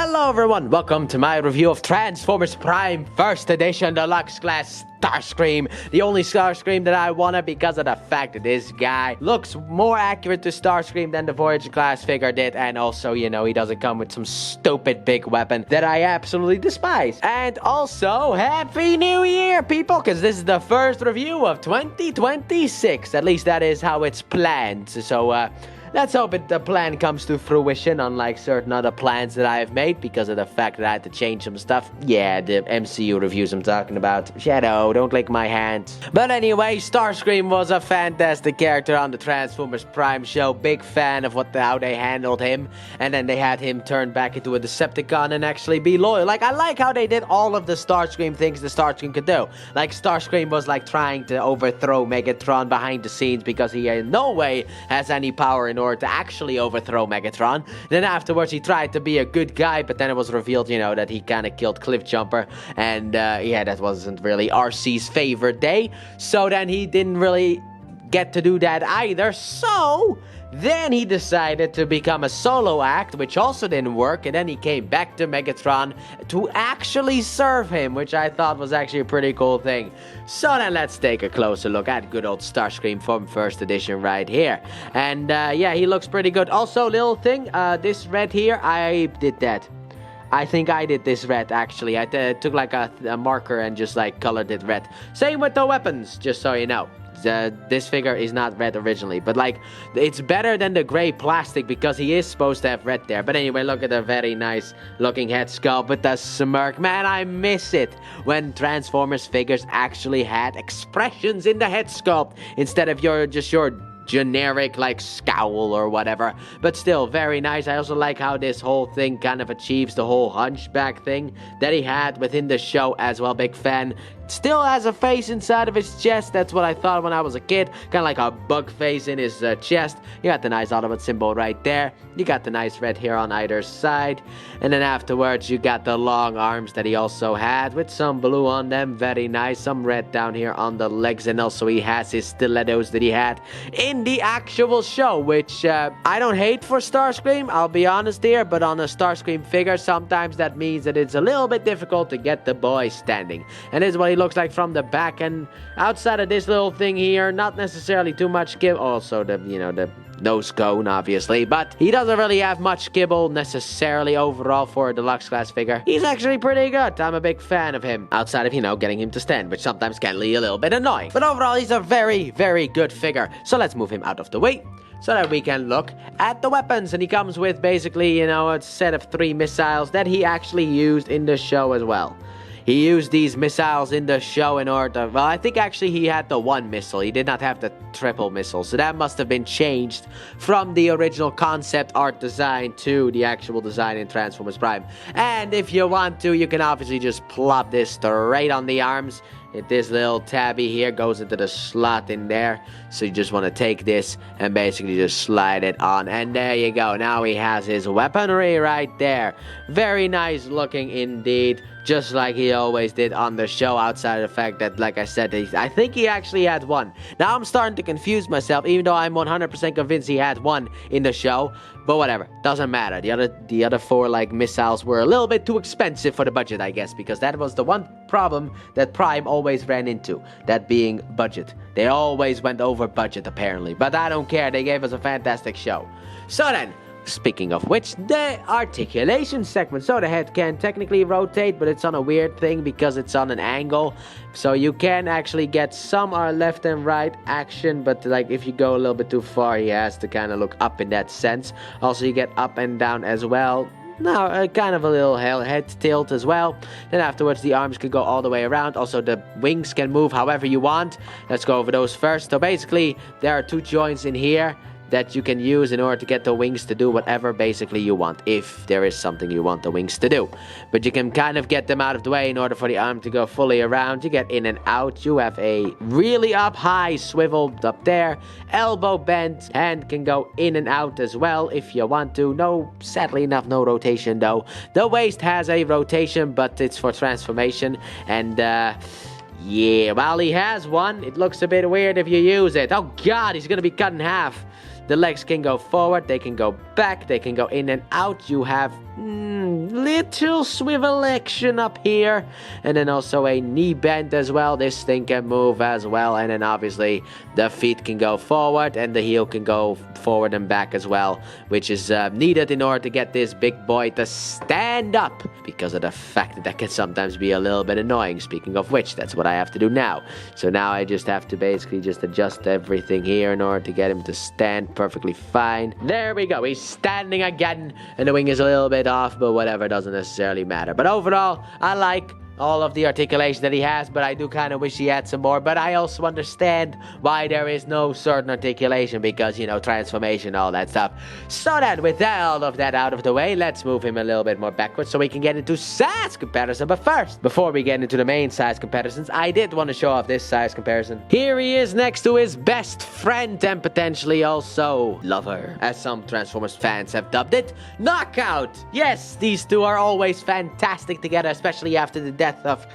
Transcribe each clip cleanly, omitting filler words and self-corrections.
Hello everyone, welcome to my review of Transformers Prime First Edition Deluxe Class Starscream. The only Starscream that I wanted because of the fact that this guy looks more accurate to Starscream than the Voyager class figure did, and also, you know, he doesn't come with some stupid big weapon that I absolutely despise. And also, Happy New Year, people, because this is the first review of 2026. At least that is how it's planned. So, let's hope the plan comes to fruition, unlike certain other plans that I have made, because of the fact that I had to change some stuff. Yeah, the MCU reviews I'm talking about. Shadow, don't lick my hand. But anyway, Starscream was a fantastic character on the Transformers Prime show. Big fan of how they handled him. And then they had him turn back into a Decepticon and actually be loyal. Like, I like how they did all of the Starscream things the Starscream could do. Like, Starscream was like trying to overthrow Megatron behind the scenes because he in no way has any power in order to actually overthrow Megatron. Then afterwards he tried to be a good guy, but then it was revealed, you know, that he kind of killed Cliffjumper, and yeah, that wasn't really RC's favorite day, so then he didn't really get to do that either. So then he decided to become a solo act, which also didn't work, and then he came back to Megatron to actually serve him, which I thought was actually a pretty cool thing. So then let's take a closer look at good old Starscream from First Edition right here. And yeah, he looks pretty good. Also, little thing, this red here, I did that. I think I did this red, actually. I took like a marker and just like colored it red. Same with the weapons, just so you know. This figure is not red originally, but like, it's better than the gray plastic because he is supposed to have red there. But anyway, look at the very nice looking head sculpt with the smirk. Man, I miss it when Transformers figures actually had expressions in the head sculpt instead of your generic like scowl or whatever. But still, very nice. I also like how this whole thing kind of achieves the whole hunchback thing that he had within the show as well. Big fan. Still has a face inside of his chest. That's what I thought when I was a kid. Kind of like a bug face in his chest. You got the nice Autobot symbol right there. You got the nice red hair on either side. And then afterwards, you got the long arms that he also had with some blue on them. Very nice. Some red down here on the legs. And also he has his stilettos that he had in the actual show, which I don't hate for Starscream. I'll be honest here. But on a Starscream figure, sometimes that means that it's a little bit difficult to get the boy standing. And this is what he looks like from the back, and outside of this little thing here, not necessarily too much give. Also the, you know, the nose cone, obviously, but he doesn't really have much kibble necessarily overall for a deluxe class figure. He's actually pretty good. I'm a big fan of him, outside of, you know, getting him to stand, which sometimes can be a little bit annoying. But overall, he's a very, very good figure. So let's move him out of the way so that we can look at the weapons. And he comes with basically, you know, a set of 3 missiles that he actually used in the show as well. He used these missiles in the show in order to, well, I think actually he had the 1 missile. He did not have the triple missile. So that must have been changed from the original concept art design to the actual design in Transformers Prime. And if you want to, you can obviously just plop this straight on the arms. This little tabby here goes into the slot in there. So you just want to take this and basically just slide it on. And there you go. Now he has his weaponry right there. Very nice looking indeed. Just like he always did on the show, outside of the fact that, like I said, I think he actually had 1. Now I'm starting to confuse myself, even though I'm 100% convinced he had 1 in the show. But whatever, doesn't matter. The other 4 like missiles were a little bit too expensive for the budget, I guess, because that was the one problem that Prime always ran into, that being budget. They always went over budget apparently, but I don't care. They gave us a fantastic show. So then, speaking of which, the articulation segment. So the head can technically rotate, but it's on a weird thing because it's on an angle. So you can actually get some left and right action, but like if you go a little bit too far, he has to kind of look up in that sense. Also, you get up and down as well. Now, kind of a little head tilt as well. Then afterwards, the arms can go all the way around. Also, the wings can move however you want. Let's go over those first. So basically, there are 2 joints in here that you can use in order to get the wings to do whatever basically you want, if there is something you want the wings to do. But you can kind of get them out of the way in order for the arm to go fully around. You get in and out. You have a really up high swivel up there, elbow bent, hand can go in and out as well if you want to. No, sadly enough, no rotation though. The waist has a rotation, but it's for transformation, and yeah, while he has 1, it looks a bit weird if you use it. Oh god, he's gonna be cut in half. The legs can go forward, they can go back, they can go in and out. You have little swivel action up here, and then also a knee bend as well. This thing can move as well, and then obviously the feet can go forward and the heel can go forward and back as well, which is needed in order to get this big boy to stand up, because of the fact that can sometimes be a little bit annoying. Speaking of which, that's what I have to do now. So now I just have to basically just adjust everything here in order to get him to stand perfectly fine. There we go, he's standing again, and the wing is a little bit off, but whatever, doesn't necessarily matter. But overall, I like all of the articulation that he has, but I do kind of wish he had some more. But I also understand why there is no certain articulation, because, you know, transformation, all that stuff. So then, with all of that out of the way, let's move him a little bit more backwards so we can get into size comparison. But first, before we get into the main size comparisons, I did want to show off this size comparison. Here he is next to his best friend and potentially also lover, as some Transformers fans have dubbed it, Knockout. Yes, these two are always fantastic together, especially after the death of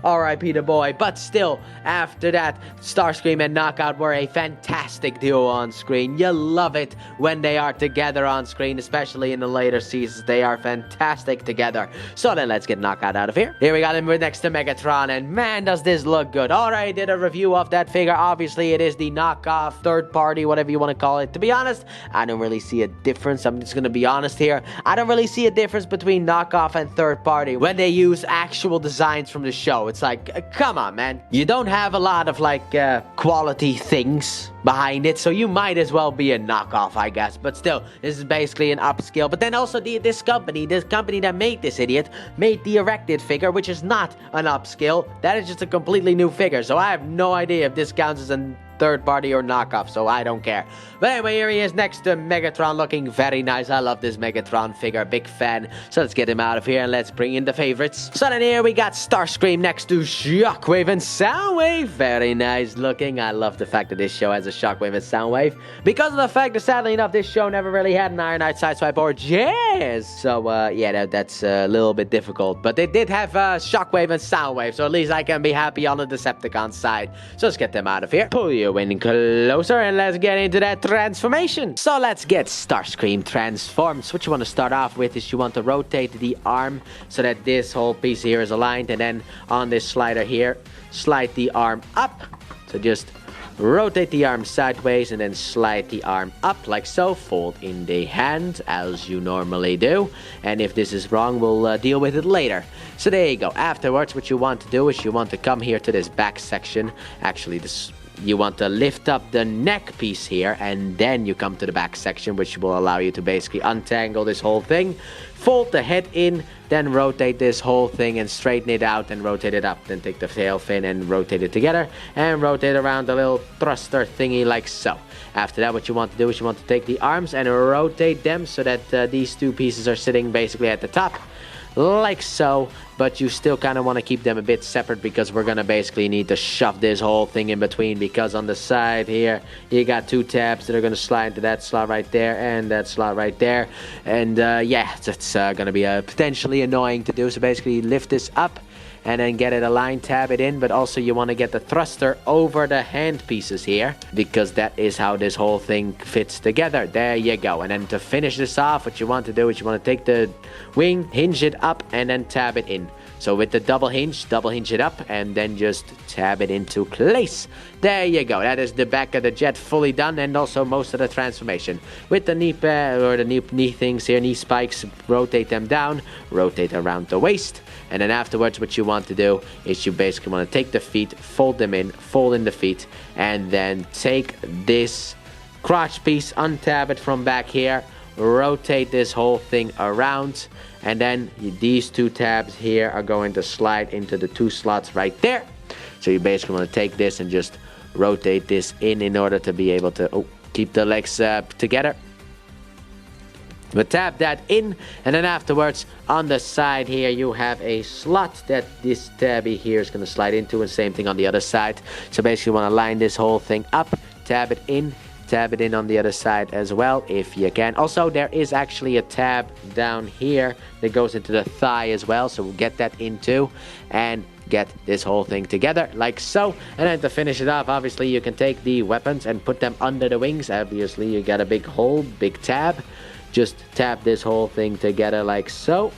R.I.P. the boy. But still, after that, Starscream and Knockout were a fantastic duo on screen. You love it when they are together on screen, especially in the later seasons. They are fantastic together. So then let's get Knockout out of here. Here we got him next to Megatron, and man, does this look good. Already did a review of that figure. Obviously, it is the knockoff, third party, whatever you want to call it. To be honest, I don't really see a difference. I'm just gonna be honest here. I don't really see a difference between knockoff and third party when they use actual designs from the show. It's like, come on, man. You don't have a lot of, like, quality things behind it, so you might as well be a knockoff, I guess. But still, this is basically an upscale. But then also, this company that made this idiot, made the erected figure, which is not an upscale. That is just a completely new figure, so I have no idea if this counts as a third party or knockoff, so I don't care. But anyway, here he is next to Megatron, looking very nice. I love this Megatron figure, big fan. So let's get him out of here and let's bring in the favorites. So then here we got Starscream next to Shockwave and Soundwave. Very nice looking. I love the fact that this show has a Shockwave and Soundwave, because of the fact that, sadly enough, this show never really had an Iron Knight, Sideswipe, or Jazz. So yeah, that's a little bit difficult. But they did have Shockwave and Soundwave, so at least I can be happy on the Decepticon side. So let's get them out of here. Pull you in closer and let's get into that transformation. So let's get Starscream transformed. So what you want to start off with is you want to rotate the arm so that this whole piece here is aligned, and then on this slider here, slide the arm up. So just rotate the arm sideways and then slide the arm up like so. Fold in the hand as you normally do, and if this is wrong, we'll deal with it later. So there you go. Afterwards, what you want to do is you want to come here to this back section. Actually, you want to lift up the neck piece here, and then you come to the back section, which will allow you to basically untangle this whole thing. Fold the head in, then rotate this whole thing and straighten it out and rotate it up. Then take the tail fin and rotate it together and rotate around the little thruster thingy like so. After that, what you want to do is you want to take the arms and rotate them so that these two pieces are sitting basically at the top, like so. But you still kind of want to keep them a bit separate, because we're going to basically need to shove this whole thing in between, because on the side here, you got two tabs that are going to slide into that slot right there and that slot right there. And yeah, it's going to be potentially annoying to do. So basically lift this up and then get it aligned, tab it in, but also you want to get the thruster over the hand pieces here, because that is how this whole thing fits together. There you go. And then to finish this off, what you want to do is you want to take the wing, hinge it up, and then tab it in. So with the double hinge it up, and then just tab it into place. There you go. That is the back of the jet fully done, and also most of the transformation. With the knee pad, or the knee things here, knee spikes, rotate them down, rotate around the waist. And then afterwards, what you want to do is you basically want to take the feet, fold them in, fold in the feet, and then take this crotch piece, untab it from back here, rotate this whole thing around, and then these two tabs here are going to slide into the two slots right there. So you basically want to take this and just rotate this in order to be able to keep the legs together. But tap that in, and then afterwards on the side here you have a slot that this tabby here is going to slide into, and same thing on the other side. So basically you want to line this whole thing up, tab it in, tab it in on the other side as well if you can. Also, there is actually a tab down here that goes into the thigh as well, so we'll get that in too and get this whole thing together like so. And then to finish it off, obviously you can take the weapons and put them under the wings. Obviously you got a big hole, big tab. Just tap this whole thing together like so.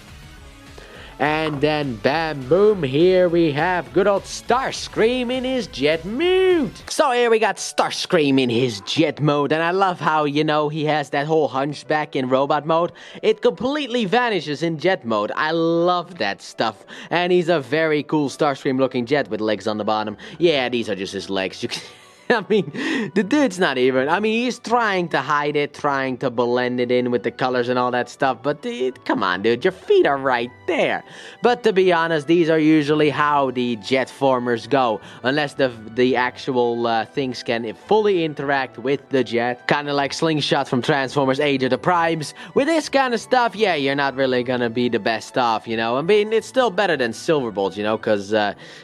And then bam, boom, here we have good old Starscream in his jet mode. So here we got Starscream in his jet mode, and I love how, you know, he has that whole hunchback in robot mode. It completely vanishes in jet mode. I love that stuff. And he's a very cool Starscream looking jet with legs on the bottom. Yeah, these are just his legs. You can I mean, the dude's not even, I mean, he's trying to hide it, trying to blend it in with the colors and all that stuff, but come on, dude, your feet are right there. But to be honest, these are usually how the jet formers go, unless the actual things can fully interact with the jet. Kind of like Slingshot from Transformers Age of the Primes. With this kind of stuff, yeah, you're not really gonna be the best off, you know? I mean, it's still better than Silverbolt, you know, because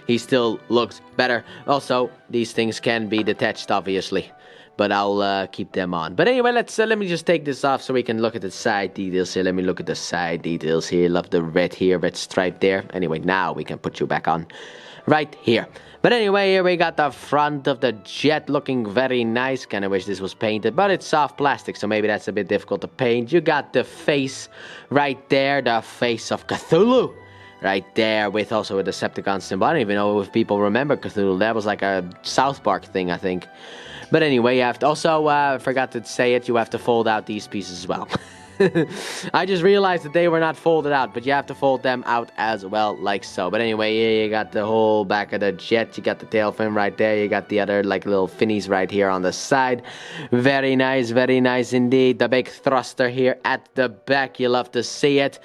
he still looks better. Also, these things can be detached, obviously, but I'll keep them on. But anyway, let me just take this off so we can look at the side details here. Let me look at the side details here. Love the red here, red stripe there. Anyway, now we can put you back on right here. But anyway, here we got the front of the jet looking very nice. Kind of wish this was painted, but it's soft plastic, so maybe that's a bit difficult to paint. You got the face right there, the face of Cthulhu. Right there, with also a Decepticon symbol. I don't even know if people remember Cthulhu. That was like a South Park thing, I think. But anyway, you have to also, forgot to say it, you have to fold out these pieces as well. I just realized that they were not folded out, but you have to fold them out as well, like so. But anyway, here you got the whole back of the jet. You got the tail fin right there. You got the other, like, little finnies right here on the side. Very nice indeed. The big thruster here at the back. You love to see it.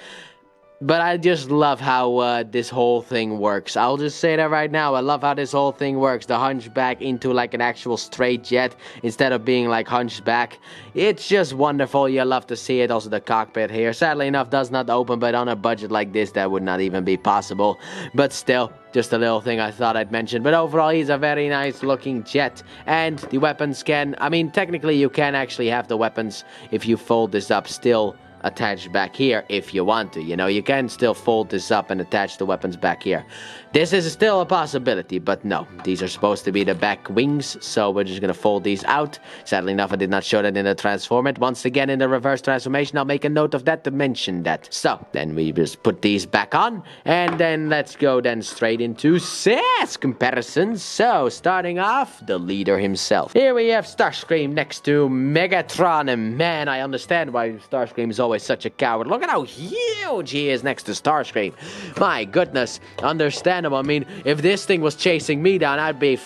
But I just love how this whole thing works. I'll just say that right now. I love how this whole thing works. The hunchback into like an actual straight jet instead of being like hunchback. It's just wonderful. You love to see it. Also the cockpit here, sadly enough, does not open. But on a budget like this, that would not even be possible. But still, just a little thing I thought I'd mention. But overall, he's a very nice looking jet. And the weapons can, I mean, technically you can actually have the weapons, if you fold this up, still attached back here if you want to. You know, you can still fold this up and attach the weapons back here. This is still a possibility, but no. These are supposed to be the back wings, so we're just gonna fold these out. Sadly enough, I did not show that in the Transform It. Once again, in the reverse transformation, I'll make a note of that to mention that. So, then we just put these back on, and then let's go then straight into SAS comparisons. So, starting off, the leader himself. Here we have Starscream next to Megatron, and man, I understand why Starscream is always such a coward. Look at how huge he is next to Starscream. My goodness, understandable. I mean, if this thing was chasing me down, I'd be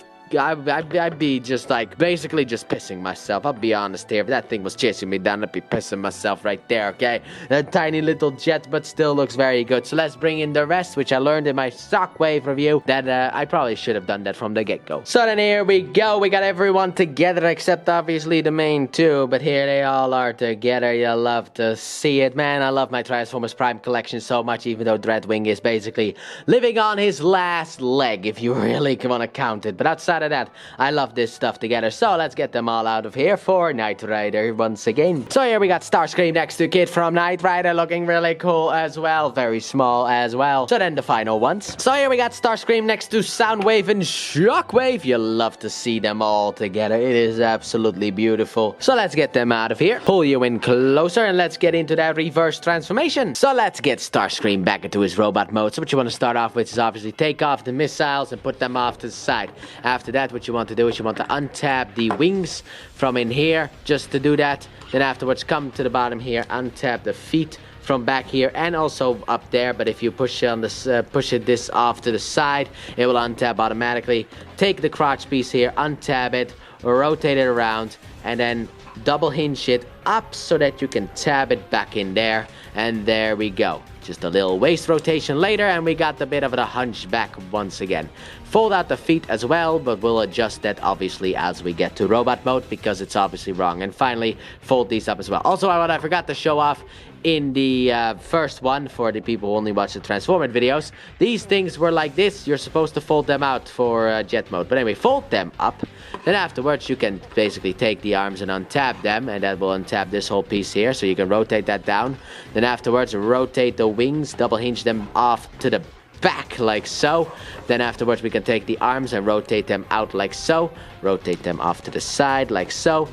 just like basically just pissing myself. I'll be honest here. If that thing was chasing me down, I'd be pissing myself right there, okay? A tiny little jet, but still looks very good. So let's bring in the rest, which I learned in my Shockwave review that I probably should have done that from the get-go. So then here we go. We got everyone together except obviously the main two, but here they all are together. You love to see it, man. I love my Transformers Prime collection so much, even though Dreadwing is basically living on his last leg, if you really want to count it. But outside of that, I love this stuff together. So let's get them all out of here for Knight Rider once again. So here we got Starscream next to Kid from Knight Rider, looking really cool as well. Very small as well. So then the final ones. So here we got Starscream next to Soundwave and Shockwave. You love to see them all together. It is absolutely beautiful. So let's get them out of here. Pull you in closer and let's get into that reverse transformation. So let's get Starscream back into his robot mode. So what you want to start off with is obviously take off the missiles and put them off to the side. After that, what you want to do is you want to untap the wings from in here, just to do that. Then afterwards, come to the bottom here, untap the feet from back here and also up there. But if you push on this, this off to the side, it will untap automatically. Take the crotch piece here, untap it, rotate it around, and then double hinge it up so that you can tab it back in there. And there we go. Just a little waist rotation later, and we got a bit of a hunchback once again. Fold out the feet as well, but we'll adjust that obviously as we get to robot mode because it's obviously wrong. And finally, fold these up as well. Also, what I forgot to show off in the first one, for the people who only watch the Transformed videos, these things were like this. You're supposed to fold them out for jet mode. But anyway, fold them up. Then afterwards, you can basically take the arms and untap them, and that will untap this whole piece here, so you can rotate that down. Then afterwards, rotate the wings, double hinge them off to the back like so. Then afterwards, we can take the arms and rotate them out like so. Rotate them off to the side like so.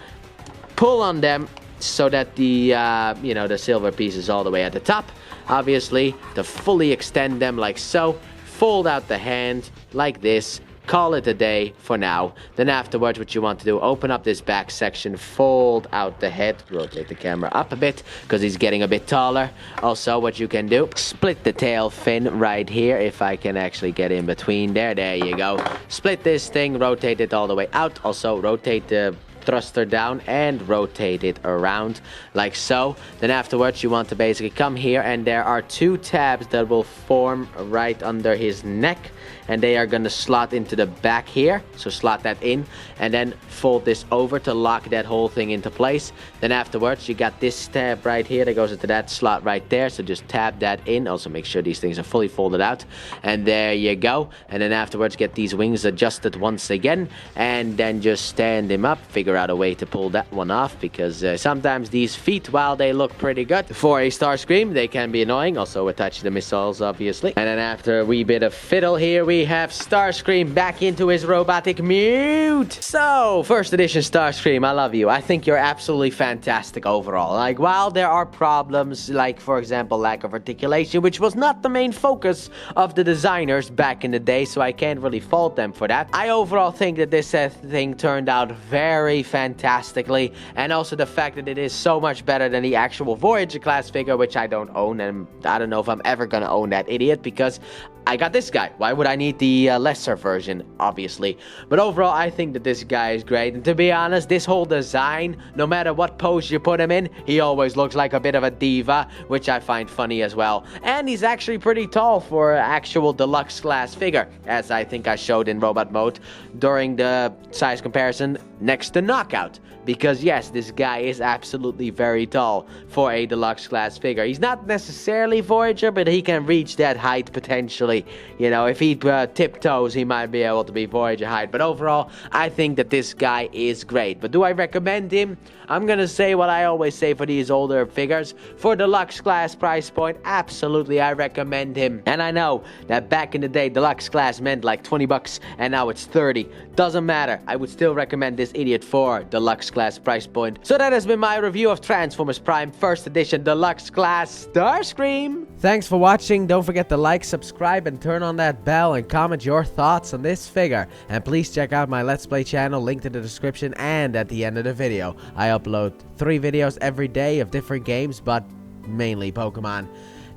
Pull on them so that the the silver piece is all the way at the top. Obviously, to fully extend them like so. Fold out the hand like this. Call it a day for now. Then afterwards, what you want to do, open up this back section, fold out the head, rotate the camera up a bit because he's getting a bit taller. Also, what you can do, split the tail fin right here, if I can actually get in between there. There you go. Split this thing, rotate it all the way out. Also, rotate the thruster down and rotate it around like so. Then afterwards, you want to basically come here, and there are two tabs that will form right under his neck, and they are going to slot into the back here. So slot that in and then fold this over to lock that whole thing into place. Then afterwards, you got this tab right here that goes into that slot right there. So just tab that in. Also make sure these things are fully folded out. And there you go. And then afterwards, get these wings adjusted once again, and then just stand him up. Figure out a way to pull that one off, because sometimes these feet, while they look pretty good for a Starscream, they can be annoying. Also attach the missiles, obviously. And then after a wee bit of fiddle here, we have Starscream back into his robotic mute. So, first edition Starscream, I love you. I think you're absolutely fantastic overall. Like, while there are problems, like, for example, lack of articulation, which was not the main focus of the designers back in the day, so I can't really fault them for that. I overall think that this thing turned out very fantastically, and also the fact that it is so much better than the actual Voyager class figure, which I don't own, and I don't know if I'm ever gonna own that idiot, because I got this guy. Why would I need the lesser version, obviously? But overall, I think that this guy is great. And to be honest, this whole design, no matter what pose you put him in, he always looks like a bit of a diva, which I find funny as well. And he's actually pretty tall for an actual deluxe class figure, as I think I showed in robot mode during the size comparison next to Knockout. Because yes, this guy is absolutely very tall for a deluxe class figure. He's not necessarily Voyager, but he can reach that height potentially. You know, if he tiptoes, he might be able to be Voyager height. But overall, I think that this guy is great. But do I recommend him? I'm gonna say what I always say for these older figures. For deluxe class price point, absolutely I recommend him. And I know that back in the day, deluxe class meant like 20 bucks, and now it's 30. Doesn't matter. I would still recommend this idiot for deluxe class price point. So that has been my review of Transformers Prime First Edition Deluxe Class Starscream. Thanks for watching. Don't forget to like, subscribe, and turn on that bell, and comment your thoughts on this figure. And please check out my Let's Play channel, linked in the description and at the end of the video. I upload 3 videos every day of different games, but mainly Pokemon.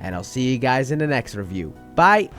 And I'll see you guys in the next review. Bye!